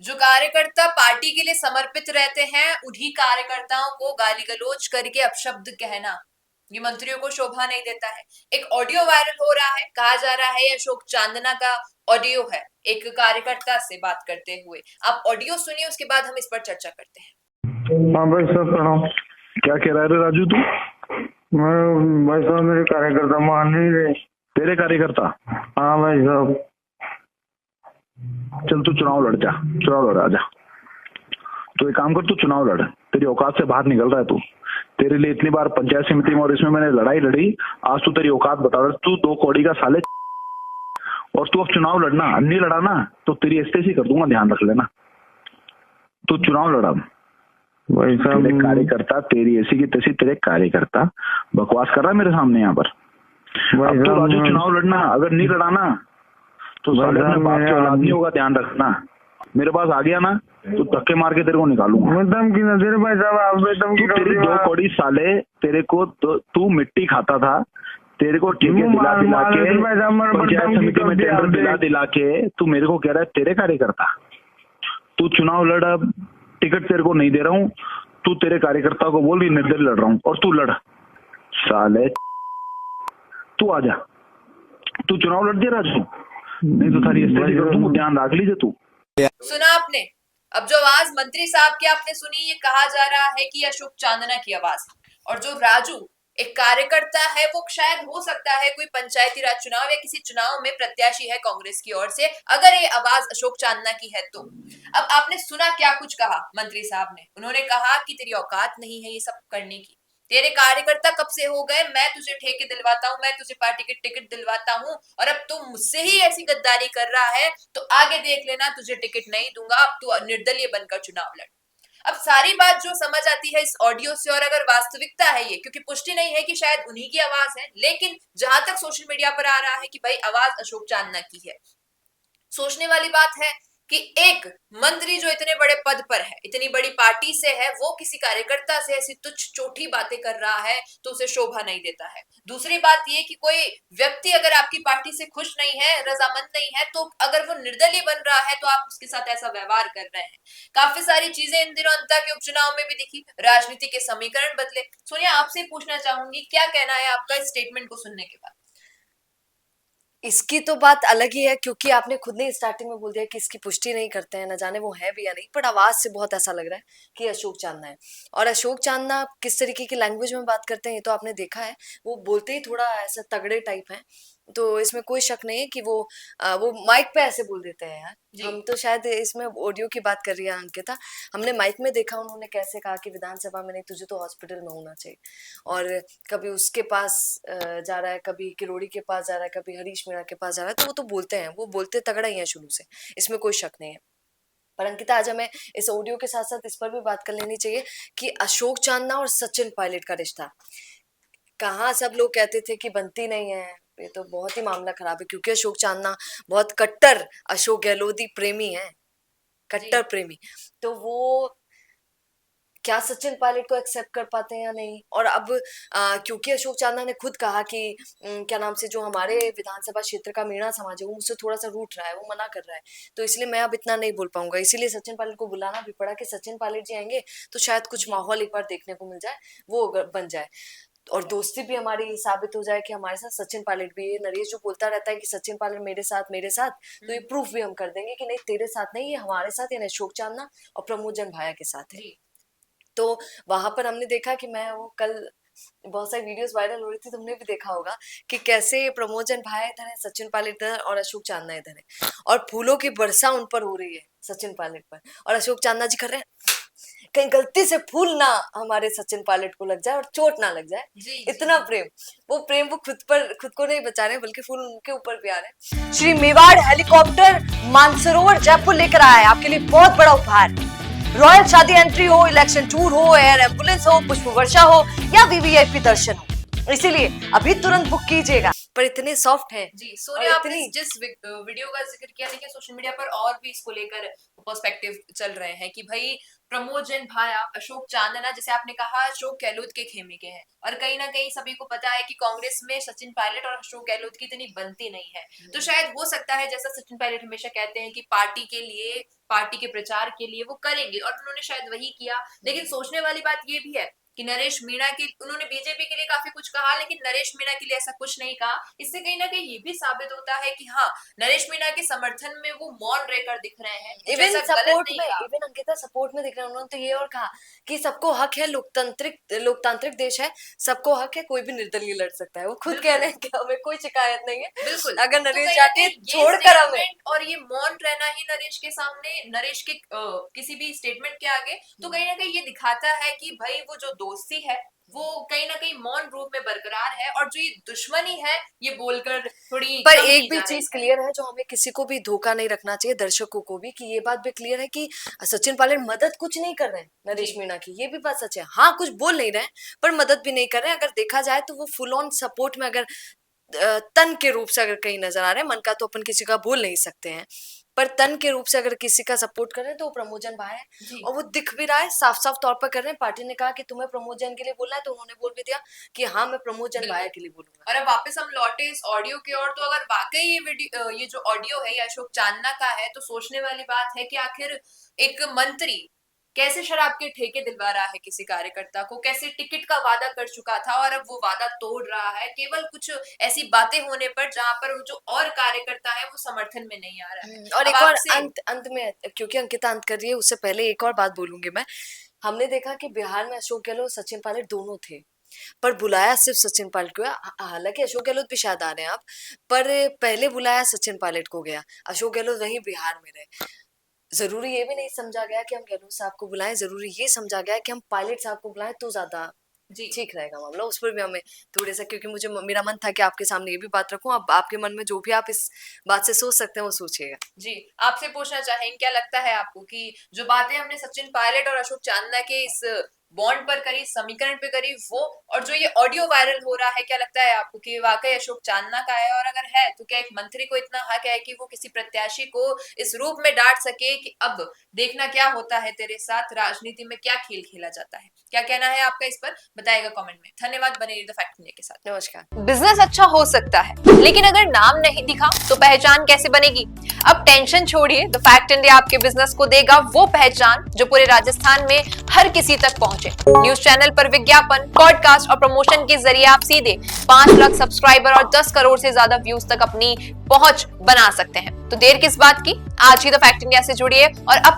जो कार्यकर्ता पार्टी के लिए समर्पित रहते हैं उन्हीं कार्यकर्ताओं को गाली गलौज करके अपशब्द कहना ये मंत्रियों को शोभा नहीं देता है। एक ऑडियो वायरल हो रहा है, कहा जा रहा है ये अशोक चांदना का ऑडियो है एक कार्यकर्ता से बात करते हुए। आप ऑडियो सुनिए, उसके बाद हम इस पर चर्चा करते हैं। हाँ भाई साहब प्रणाम। क्या कह रहा है राजू तू? भाई साहब मेरे कार्यकर्ता मान नहीं रहे। तेरे कार्यकर्ता? हाँ भाई साहब। चल तू चुनाव लड़ जा, चुनाव लड़ आजा। तो एक काम कर, तू चुनाव लड़, तेरी औकात से बाहर निकल रहा है तू। तेरे लिए इतनी बार पंचायत समिति में और इसमें मैंने लड़ाई लड़ी, आज तू तेरी औकात बता रहा है। तू 2 कौड़ी का साले, और तू अब चुनाव लड़ना, नहीं लड़ा ना तो तेरी एसटीसी कर दूंगा, ध्यान रख लेना। तू चुनाव लड़ा। भाई साहब तेरे कार्यकर्ता, तेरी ऐसी की तैसी तेरे कार्यकर्ता बकवास कर रहा है मेरे सामने यहाँ पर। अब तो राजू चुनाव लड़ना, अगर नहीं लड़ा ना तो साले में बाप के औलाद नहीं होगा, ध्यान रखना। मेरे पास आ गया ना तो धक्के मार के तेरे को निकालूंगा। धमकी ना दे भाई साहब, आप धमकी। तेरी 2 कौड़ी साले, तेरे को तू मिट्टी खाता था, तेरे को टिकट दिला दिला के, पंचायत समिति में टेंडर दिला दिला के तू मेरे को कह रहा है तेरे कार्यकर्ता। तू चुनाव लड़, अब टिकट तेरे को नहीं दे रहा हूँ, तू तेरे कार्यकर्ता को बोल भी निर्दल लड़ रहा हूँ और तू लड़ साले। तू आजा, तू चुनाव लड़ दे राजू, नहीं तो सारी स्थिति कर दूंगा, ध्यान रख लीजिए तू। सुना आपने? अब जो आवाज मंत्री साहब की आपने सुनी, ये कहा जा रहा है कि अशोक चांदना की आवाज। और जो राजू एक कार्यकर्ता है, वो शायद हो सकता है कोई पंचायती राज चुनाव या किसी चुनाव में प्रत्याशी है कांग्रेस की ओर से, अगर ये आवाज अशोक चांदना की है तो। अब आपने सुना क्या कुछ कहा मंत्री साहब ने? उन्होंने कहा कि तेरी औकात नहीं है ये सब करने की, तेरे कार्यकर्ता कब से हो गए, मैं तुझे ठेके दिलवाता हूँ, मैं तुझे पार्टी की टिकट दिलवाता हूँ, और अब तू मुझसे ही ऐसी गद्दारी कर रहा है तो आगे देख लेना, तुझे टिकट नहीं दूंगा, अब तू निर्दलीय बनकर चुनाव लड़। अब सारी बात जो समझ आती है इस ऑडियो से, और अगर वास्तविकता है ये, क्योंकि पुष्टि नहीं है कि शायद उन्हीं की आवाज है, लेकिन जहां तक सोशल मीडिया पर आ रहा है कि भाई आवाज अशोक चांदना की है। सोचने वाली बात है कि एक मंत्री जो इतने बड़े पद पर है, इतनी बड़ी पार्टी से है, वो किसी कार्यकर्ता से ऐसी तुच्छ चोटी बातें कर रहा है तो उसे शोभा नहीं देता है। दूसरी बात ये कि कोई व्यक्ति अगर आपकी पार्टी से खुश नहीं है, रजामंद नहीं है, तो अगर वो निर्दलीय बन रहा है तो आप उसके साथ ऐसा व्यवहार कर रहे हैं। काफी सारी चीजें इन दिनों अंता के उपचुनाव में भी दिखी, राजनीति के समीकरण बदले। सोनिया, आपसे पूछना चाहूंगी, क्या कहना है आपका इस स्टेटमेंट को सुनने के बाद? इसकी तो बात अलग ही है, क्योंकि आपने खुद ने स्टार्टिंग में बोल दिया कि इसकी पुष्टि नहीं करते हैं, न जाने वो है भी या नहीं, बट आवाज से बहुत ऐसा लग रहा है कि अशोक चांदना है। और अशोक चांदना किस तरीके की लैंग्वेज में बात करते हैं ये तो आपने देखा है, वो बोलते ही थोड़ा ऐसा तगड़े टाइप है, तो इसमें कोई शक नहीं है कि वो माइक पे ऐसे बोल देते हैं यार। हम तो शायद इसमें ऑडियो की बात कर रही है अंकिता, हमने माइक में देखा उन्होंने कैसे कहा कि विधानसभा में नहीं, तुझे तो हॉस्पिटल में होना चाहिए। और कभी उसके पास जा रहा है, कभी किरोड़ी के पास जा रहा है, कभी हरीश मीणा के पास जा रहा है, तो वो तो बोलते हैं, वो बोलते तगड़ा ही है शुरू से, इसमें कोई शक नहीं है। पर अंकिता, आज हमें इस ऑडियो के साथ साथ इस पर भी बात कर लेनी चाहिए कि अशोक चांदना और सचिन पायलट का रिश्ता, कहाँ सब लोग कहते थे कि बनती नहीं है, ये तो बहुत ही मामला खराब है, क्योंकि अशोक चांदना बहुत कट्टर अशोक गहलोती प्रेमी है, कट्टर प्रेमी। तो वो क्या सचिन पायलट को एक्सेप्ट कर पाते हैं या नहीं? और अब क्योंकि अशोक चांदना ने खुद कहा कि क्या नाम से, जो हमारे विधानसभा क्षेत्र का मीणा समाज है वो मुझसे थोड़ा सा रूठ रहा है, वो मना कर रहा है, तो इसलिए मैं अब इतना नहीं बोल पाऊंगा, इसीलिए सचिन पायलट को बुलाना भी पड़ा कि सचिन पायलट जी आएंगे तो शायद कुछ माहौल एक बार देखने को मिल जाए, वो बन जाए, और दोस्ती भी हमारी साबित हो जाए कि हमारे साथ सचिन पायलट भी है। नरेश जो बोलता रहता है कि सचिन पायलट मेरे साथ मेरे साथ, तो ये प्रूफ भी हम कर देंगे कि नहीं, तेरे साथ नहीं, ये हमारे साथ, यानी अशोक चांदना और प्रमोद जन भाया के साथ है। तो वहां पर हमने देखा कि मैं वो कल बहुत सारी वीडियोस वायरल हो रही थी, तुमने भी देखा होगा कि कैसे प्रमोजन भाई इधर है, सचिन पायलट इधर और अशोक चांदना इधर है, और फूलों की वर्षा उन पर हो रही है सचिन पायलट पर, और अशोक चांदना जी कर रहे हैं कहीं गलती से फूल ना हमारे सचिन पायलट को लग जाए और चोट ना लग जाए। इतना प्रेम, वो प्रेम वो खुद को नहीं बचा रहे, बल्कि फूल उनके ऊपर भी आ रहे हैं। श्री मेवाड़ हेलीकॉप्टर मानसरोवर जयपुर लेकर आया है आपके लिए बहुत बड़ा उपहार। रॉयल शादी एंट्री हो, इलेक्शन टूर हो, एयर एम्बुलेंस हो, पुष्प वर्षा हो या वीवीआईपी दर्शन हो, इसीलिए अभी तुरंत बुक कीजिएगा। पर इतने सॉफ्ट है जी सोनिया, आपने जिस वीडियो का जिक्र किया, देखिए सोशल मीडिया पर और भी इसको लेकर पर्सपेक्टिव चल रहे हैं कि भाई प्रमोद जैन भाया, अशोक चांदना, जैसे आपने कहा अशोक गहलोत के खेमे के हैं, और कहीं ना कहीं सभी को पता है कि कांग्रेस में सचिन पायलट और अशोक गहलोत की इतनी बनती नहीं है। तो शायद हो सकता है, जैसा सचिन पायलट हमेशा कहते हैं कि पार्टी के लिए, पार्टी के प्रचार के लिए वो करेंगे, और उन्होंने शायद वही किया। लेकिन सोचने वाली बात ये भी है कि नरेश मीणा की, उन्होंने बीजेपी के लिए काफी कुछ कहा, लेकिन नरेश मीणा के लिए ऐसा कुछ नहीं कहा। इससे कहीं ना कहीं ये भी साबित होता है कि हाँ, नरेश मीणा के समर्थन में वो मौन रहकर दिख रहे हैं। इवन सपोर्ट में, इवन अंकिता सपोर्ट में दिख रहे हैं। उन्होंने तो ये और कहा कि सबको हक है, लोकतांत्रिक देश है, सबको हक है, कोई भी निर्दलीय लड़ सकता है। वो खुद कह रहे हैं कि हमें कोई शिकायत नहीं है, बिल्कुल। अगर तो नरेश जाके छोड़कर हमें, और ये मौन रहना ही नरेश के सामने, नरेश के किसी भी स्टेटमेंट के आगे, तो कहीं ना कहीं ये दिखाता है कि भाई वो जो दोस्ती है वो कहीं ना कहीं मौन रूप में बरकरार है, और जो ये दुश्मनी है ये बोलकर थोड़ी पर कम की एक भी जा रही चीज है। क्लियर है जो हमें किसी को भी धोखा नहीं रखना चाहिए, दर्शकों को भी, कि ये बात भी क्लियर है कि सचिन पायलट मदद कुछ नहीं कर रहे हैं नरेश जी। मीणा की, ये भी बात सच है। हाँ, कुछ बोल नहीं रहे हैं पर मदद भी नहीं कर रहे हैं। अगर देखा जाए तो वो फुल ऑन सपोर्ट में, अगर तन के रूप से अगर कहीं नजर आ रहे हैं, मन का तो अपन किसी का बोल नहीं सकते हैं, पर तन के रूप से अगर किसी का सपोर्ट कर रहे हैं तो वो प्रमोद जैन भाई है, जी। और वो दिख भी रहा है, साफ साफ तौर पर कर रहे हैं। पार्टी ने कहा कि तुम्हें प्रमोद जैन के लिए बोलना है, तो उन्होंने बोल भी दिया कि हाँ, मैं प्रमोद जैन भाई के लिए बोलूंगा। और अब वापस हम लौटे इस ऑडियो की ओर, तो अगर वाकई ये वीडियो, ये जो ऑडियो है ये अशोक चांदना का है, तो सोचने वाली बात है कि आखिर एक मंत्री कैसे शराब के ठेके दिलवा रहा है किसी कार्यकर्ता को, कैसे टिकट का वादा कर चुका था और अब वो वादा तोड़ रहा है केवल कुछ ऐसी बातें होने पर जहां पर वो जो और कार्यकर्ता है वो समर्थन में नहीं आ रहा है। और अब एक और आपसे- अंत में, क्योंकि अंकिता अंत कर रही है, उससे पहले एक और बात बोलूंगी मैं। हमने देखा कि बिहार में अशोक गहलोत और सचिन पायलट दोनों थे, पर बुलाया सिर्फ सचिन पायलट को गया। हालांकि अशोक गहलोत भी शायद आ रहे हैं आप, पर पहले बुलाया सचिन पायलट को गया, अशोक गहलोत वहीं बिहार में रहे। जरूरी ये भी नहीं समझा गया कि हम गहलोत साहब को बुलाएं, जरूरी ये समझा गया कि हम पायलट साहब को बुलाएं तो ज्यादा जी ठीक रहेगा मामला। उस पर भी हमें थोड़े सा, क्योंकि मुझे, मेरा मन था कि आपके सामने ये भी बात रखूं। अब आपके मन में जो भी आप इस बात से सोच सकते हैं वो सोचिएगा। जी, आपसे पूछना चाहेंगे, क्या लगता है आपको कि जो बातें हमने सचिन पायलट और अशोक चांदना के इस बॉन्ड पर करी, समीकरण पे करी, वो और जो ये ऑडियो वायरल हो रहा है, क्या लगता है आपको कि वाकई अशोक चांदना का है? और अगर है तो क्या एक मंत्री को इतना हक है कि वो किसी प्रत्याशी को इस रूप में डांट सके कि अब देखना क्या होता है तेरे साथ, राजनीति में क्या खेल खेला जाता है? क्या कहना है आपका इस पर, बताइएगा कमेंट में। धन्यवाद, बने रहिए द फैक्ट इंडिया के साथ। नमस्कार। बिजनेस अच्छा हो सकता है, लेकिन अगर नाम नहीं दिखा तो पहचान कैसे बनेगी? अब टेंशन छोड़िए, द फैक्ट इंडिया आपके बिजनेस को देगा वो पहचान जो पूरे राजस्थान में हर किसी तक पहुंचे। न्यूज चैनल पर विज्ञापन, पॉडकास्ट और प्रमोशन के जरिए आप सीधे 5 लाख सब्सक्राइबर और 10 करोड़ से ज्यादा व्यूज तक अपनी पहुंच बना सकते हैं। तो देर किस बात की, आज ही द फैक्ट इंडिया से जुड़िए और अपने